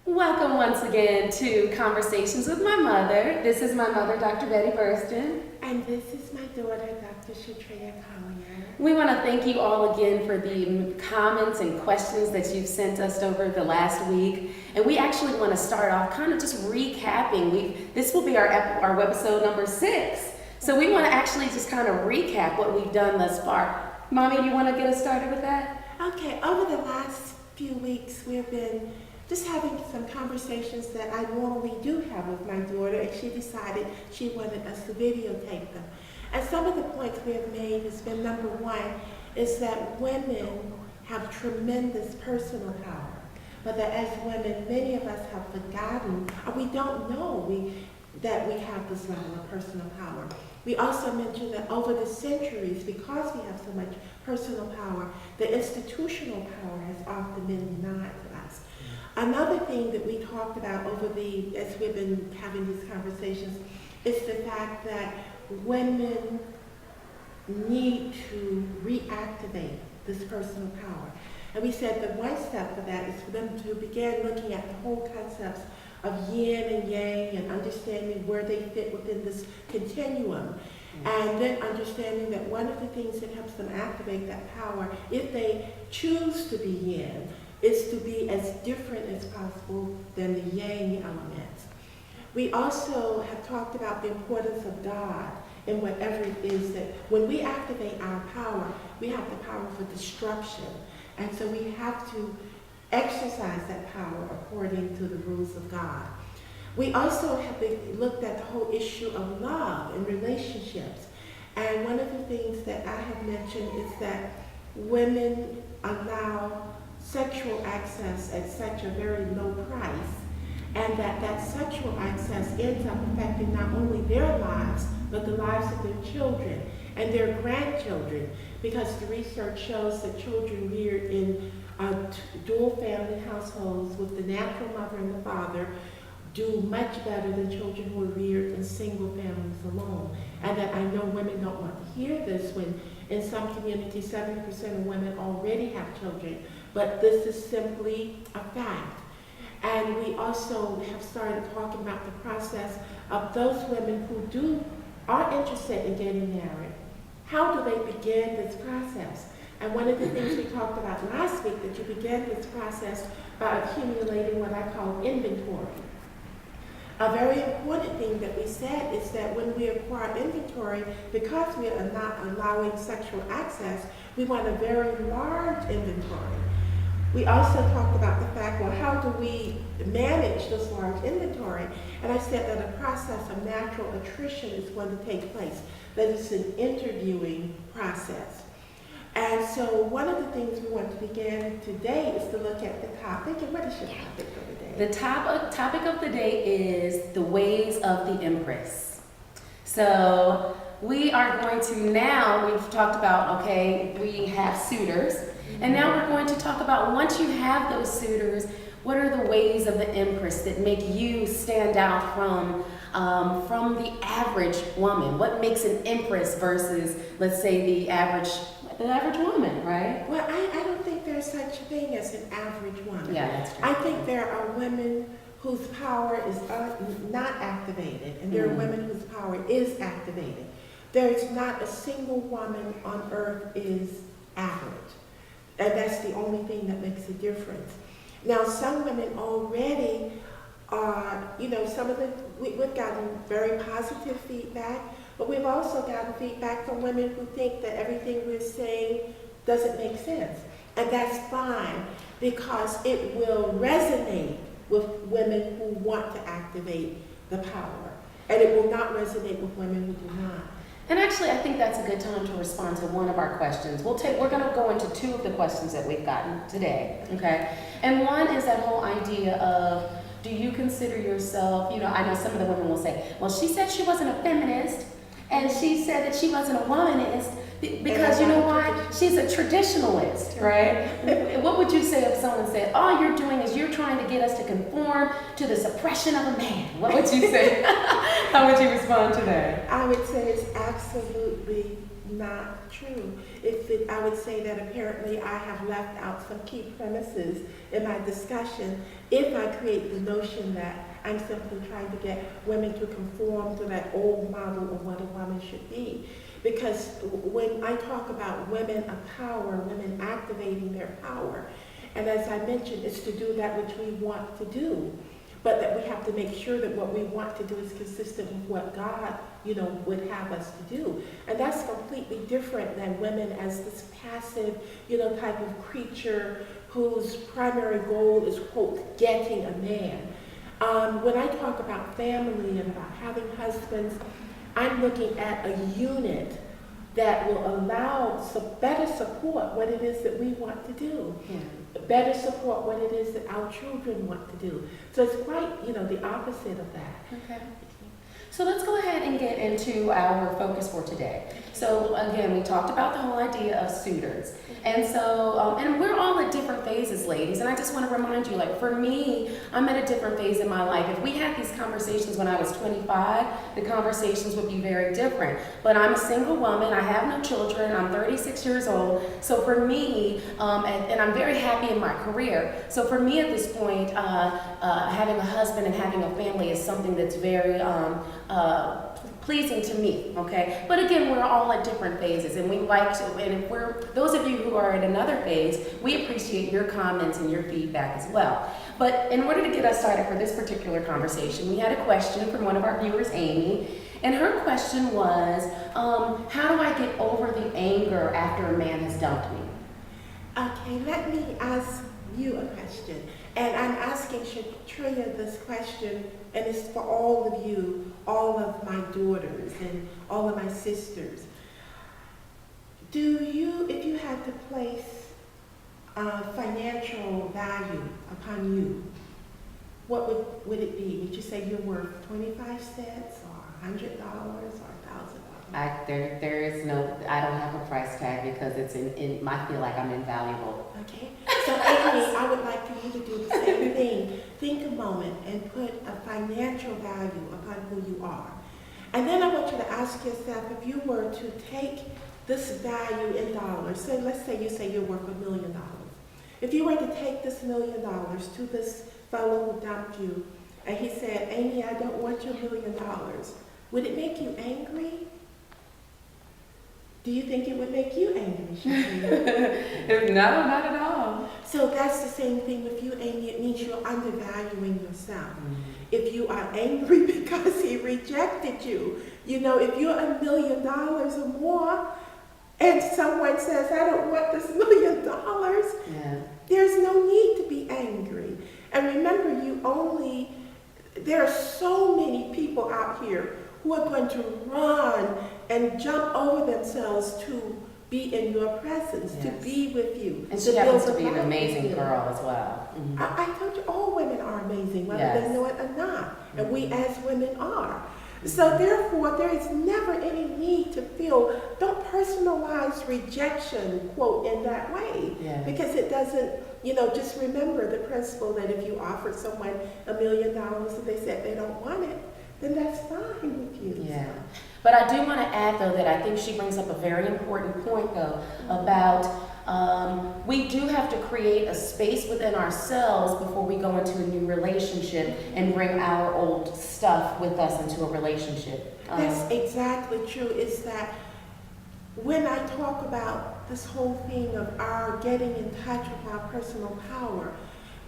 Welcome once again to Conversations with My Mother. This is my mother, Dr. Betty Burston. And this is my daughter, Dr. Shatria Collier. We want to thank you all again for the comments and questions that you've sent us over the last week. And we actually want to start off kind of just recapping. This will be our webisode number 6. So we want to actually just kind of recap what we've done thus far. Mommy, do you want to get us started with that? Okay, over the last few weeks, we've been just having some conversations that I normally do have with my daughter, and she decided she wanted us to videotape them. And some of the points we have made has been, number one, is that women have tremendous personal power, but that as women, many of us have forgotten, or we don't know that we have this level of personal power. We also mentioned that over the centuries, because we have so much personal power, the institutional power has often been denied to us. Another thing that we talked about as we've been having these conversations, is the fact that women need to reactivate this personal power. And we said that one step for that is for them to begin looking at the whole concepts of yin and yang and understanding where they fit within this continuum. And then understanding that one of the things that helps them activate that power, if they choose to be yin, is to be as different as possible than the yang elements. We also have talked about the importance of God in whatever it is that when we activate our power, we have the power for destruction. And so we have to exercise that power according to the rules of God. We also have looked at the whole issue of love and relationships. And one of the things that I have mentioned is that women allow sexual access at such a very low price, and that sexual access ends up affecting not only their lives, but the lives of their children and their grandchildren, because the research shows that children reared in dual family households with the natural mother and the father do much better than children who are reared in single families alone. And that I know women don't want to hear this when in some communities 70% of women already have children, but this is simply a fact. And we also have started talking about the process of those women who are interested in getting married. How do they begin this process? And one of the things we talked about last week, that you begin this process by accumulating what I call inventory. A very important thing that we said is that when we acquire inventory, because we are not allowing sexual access, we want a very large inventory. We also talked about the fact, well, how do we manage this large inventory? And I said that a process of natural attrition is going to take place, that it's an interviewing process. And so one of the things we want to begin today is to look at the topic. And what is your topic of the day? The topic of the day is the ways of the Empress. So we are going to now, we've talked about, okay, we have suitors. And now we're going to talk about, once you have those suitors, what are the ways of the Empress that make you stand out from the average woman? What makes an Empress versus, let's say, the average woman, right? Well, I don't think there's such a thing as an average woman. Yeah, that's true. I think there are women whose power is not activated, and there are women whose power is activated. There is not a single woman on earth is average. And that's the only thing that makes a difference. Now, some women already are, some of them, we've gotten very positive feedback, but we've also gotten feedback from women who think that everything we're saying doesn't make sense. And that's fine, because it will resonate with women who want to activate the power. And it will not resonate with women who do not. And actually, I think that's a good time to respond to one of our questions. We're going to go into 2 of the questions that we've gotten today, okay? And one is that whole idea of, do you consider yourself, I know some of the women will say, well, she said she wasn't a feminist, and she said that she wasn't a womanist, because you know why? She's a traditionalist, right? What would you say if someone said, all you're doing is you're trying to get us to conform to the suppression of a man? What would you say? How would you respond to that? I would say it's absolutely not true. I would say that apparently I have left out some key premises in my discussion if I create the notion that I'm simply trying to get women to conform to that old model of what a woman should be. Because when I talk about women of power, women activating their power, and as I mentioned, it's to do that which we want to do, but that we have to make sure that what we want to do is consistent with what God, would have us to do. And that's completely different than women as this passive, type of creature whose primary goal is, quote, getting a man. When I talk about family and about having husbands, I'm looking at a unit that will allow better support what it is that we want to do. Yeah. Better support what it is that our children want to do. So it's quite, the opposite of that. Okay. So let's go ahead and get into our focus for today. So again, we talked about the whole idea of suitors. And so, and we're all at different phases, ladies. And I just want to remind you, like for me, I'm at a different phase in my life. If we had these conversations when I was 25, the conversations would be very different. But I'm a single woman. I have no children. I'm 36 years old. So for me, and I'm very happy in my career. So for me at this point, having a husband and having a family is something that's very pleasing to me, okay? But again, we're all at different phases, and we like to, and if those of you who are at another phase, we appreciate your comments and your feedback as well. But in order to get us started for this particular conversation, we had a question from one of our viewers, Amy, and her question was, how do I get over the anger after a man has dumped me? Okay, let me ask you a question. And I'm asking Shatria this question, and it's for all of you, all of my daughters and all of my sisters. If you had to place financial value upon you, what would it be? Would you say you're worth 25 cents or $100 or $1,000? There is no, I don't have a price tag because it's I feel like I'm invaluable. Okay, so Amy, I would like for you to do the same thing. Think a moment and put a financial value upon who you are. And then I want you to ask yourself, if you were to take this value in dollars, so let's say you're worth $1 million. If you were to take this $1 million to this fellow who dumped you, and he said, Amy, I don't want your $1 million, would it make you angry? Do you think it would make you angry, Shatria? No, not at all. So that's the same thing with you, Amy. It means you're undervaluing yourself. Mm-hmm. If you are angry because he rejected you, if you're $1 million or more, and someone says, I don't want this $1 million, there's no need to be angry. And remember, there are so many people out here who are going to run and jump over themselves to be in your presence, to be with you. And she happens to be an amazing girl as well. Mm-hmm. I told you, all women are amazing, whether they know it or not. Mm-hmm. And we as women are. Mm-hmm. So therefore, there is never any need to feel, don't personalize rejection, quote, in that way. Yes. Because it doesn't, just remember the principle that if you offer someone $1 million and they said they don't want it, then that's fine with you. Yeah. But I do want to add, though, that I think she brings up a very important point, though, about we do have to create a space within ourselves before we go into a new relationship and bring our old stuff with us into a relationship. That's exactly true. Is that when I talk about this whole thing of our getting in touch with our personal power,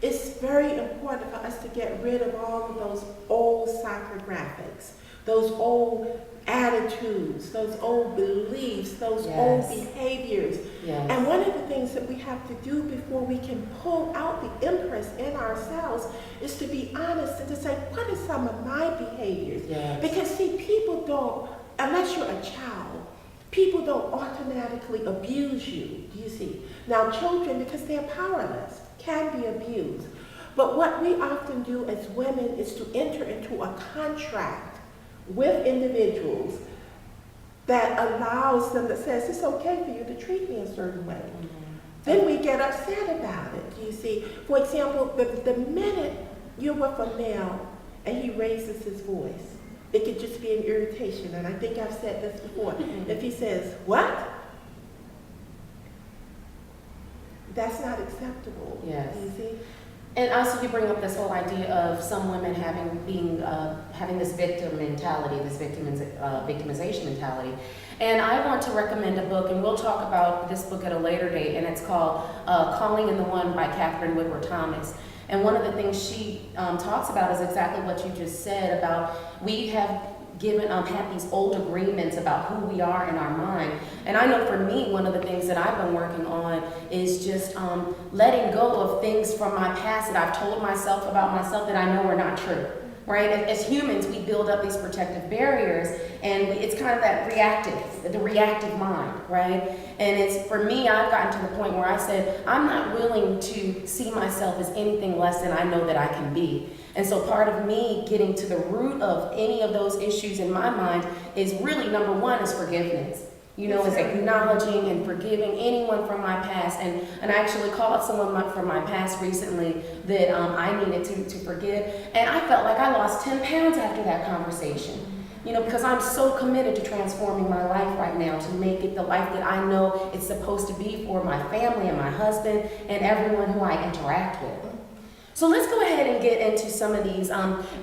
it's very important for us to get rid of all of those old psychographics, those old attitudes, those old beliefs, those old behaviors. Yes. And one of the things that we have to do before we can pull out the Empress in ourselves is to be honest and to say, what are some of my behaviors? Yes. Because see, people don't, unless you're a child, people don't automatically abuse you, do you see? Now children, because they're powerless, can be abused. But what we often do as women is to enter into a contract with individuals that allows them, that says it's okay for you to treat me a certain way. Mm-hmm. Then we get upset about it, you see. For example, the minute you're with a male and he raises his voice, it could just be an irritation. And I think I've said this before. If he says, "What?" That's not acceptable. Yes. You see? And also you bring up this whole idea of some women having this victim mentality, this victimization mentality. And I want to recommend a book, and we'll talk about this book at a later date, and it's called Calling in the One by Catherine Woodward Thomas. And one of the things she talks about is exactly what you just said about we have had these old agreements about who we are in our mind. And I know for me, one of the things that I've been working on is just letting go of things from my past that I've told myself about myself that I know are not true. Right? As humans, we build up these protective barriers, and it's kind of that the reactive mind, right? And it's, for me, I've gotten to the point where I said, I'm not willing to see myself as anything less than I know that I can be. And so part of me getting to the root of any of those issues in my mind is really, number one, is forgiveness. You know, is acknowledging and forgiving anyone from my past. And I actually called someone from my past recently that I needed to forgive. And I felt like I lost 10 pounds after that conversation. You know, because I'm so committed to transforming my life right now to make it the life that I know it's supposed to be for my family and my husband and everyone who I interact with. So let's go ahead and get into some of these.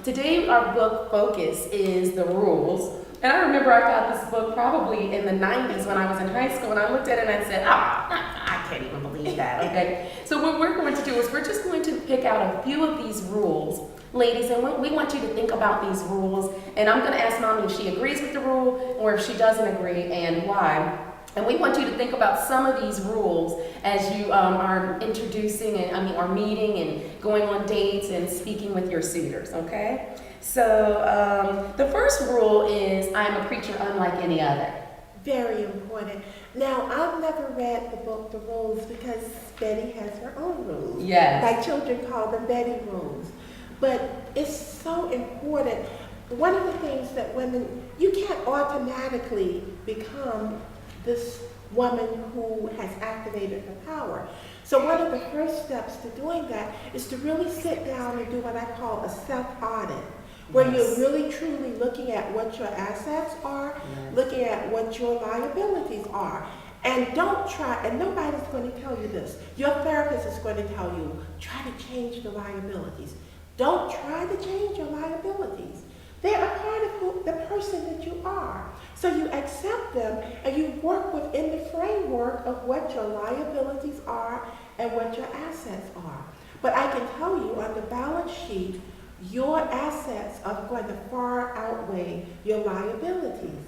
Today our book focus is the rules. And I remember I got this book probably in the 90s when I was in high school, and I looked at it and I said, I can't even believe that, okay? So what we're going to do is we're just going to pick out a few of these rules, ladies, and we want you to think about these rules, and I'm going to ask Mommy if she agrees with the rule or if she doesn't agree and why. And we want you to think about some of these rules as you are introducing or meeting and going on dates and speaking with your suitors, okay? So the first rule is, I am a creature unlike any other. Very important. Now, I've never read the book, The Rules, because Betty has her own rules. Yes. My children call them Betty rules. But it's so important. One of the things that women, you can't automatically become this woman who has activated her power. So one of the first steps to doing that is to really sit down and do what I call a self-audit, where you're really truly looking at what your assets are, looking at what your liabilities are. And don't try, and nobody's going to tell you this. Your therapist is going to tell you, try to change the liabilities. Don't try to change your liabilities. They are part of the person that you are. So you accept them and you work within the framework of what your liabilities are and what your assets are. But I can tell you on the balance sheet, your assets are going to far outweigh your liabilities.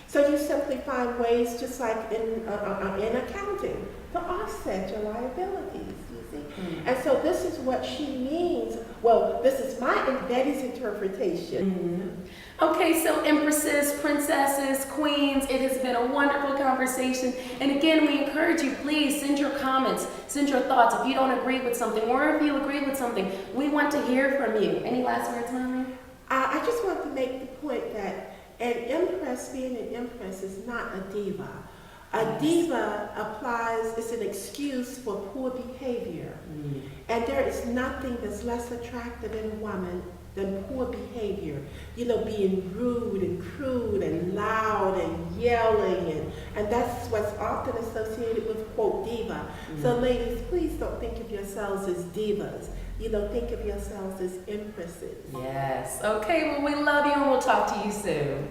So you simply find ways, just like in accounting, to offset your liabilities, you see. And so this is what she means. Well, this is my and Betty's interpretation. Okay, so empresses, princesses, queens, it has been a wonderful conversation. And again, we encourage you, please send your comments, send your thoughts. If you don't agree with something, or if you agree with something, we want to hear from you. Any last words, Mommy? I just want to make the point that an empress, being an empress, is not a diva. A diva applies, it's an excuse for poor behavior. And there is nothing that's less attractive in a woman than poor behavior. You know, being rude and crude and loud and yelling, and that's what's often associated with, quote, diva. So ladies, please don't think of yourselves as divas. You know, think of yourselves as empresses. Yes. Okay, well, we love you and we'll talk to you soon.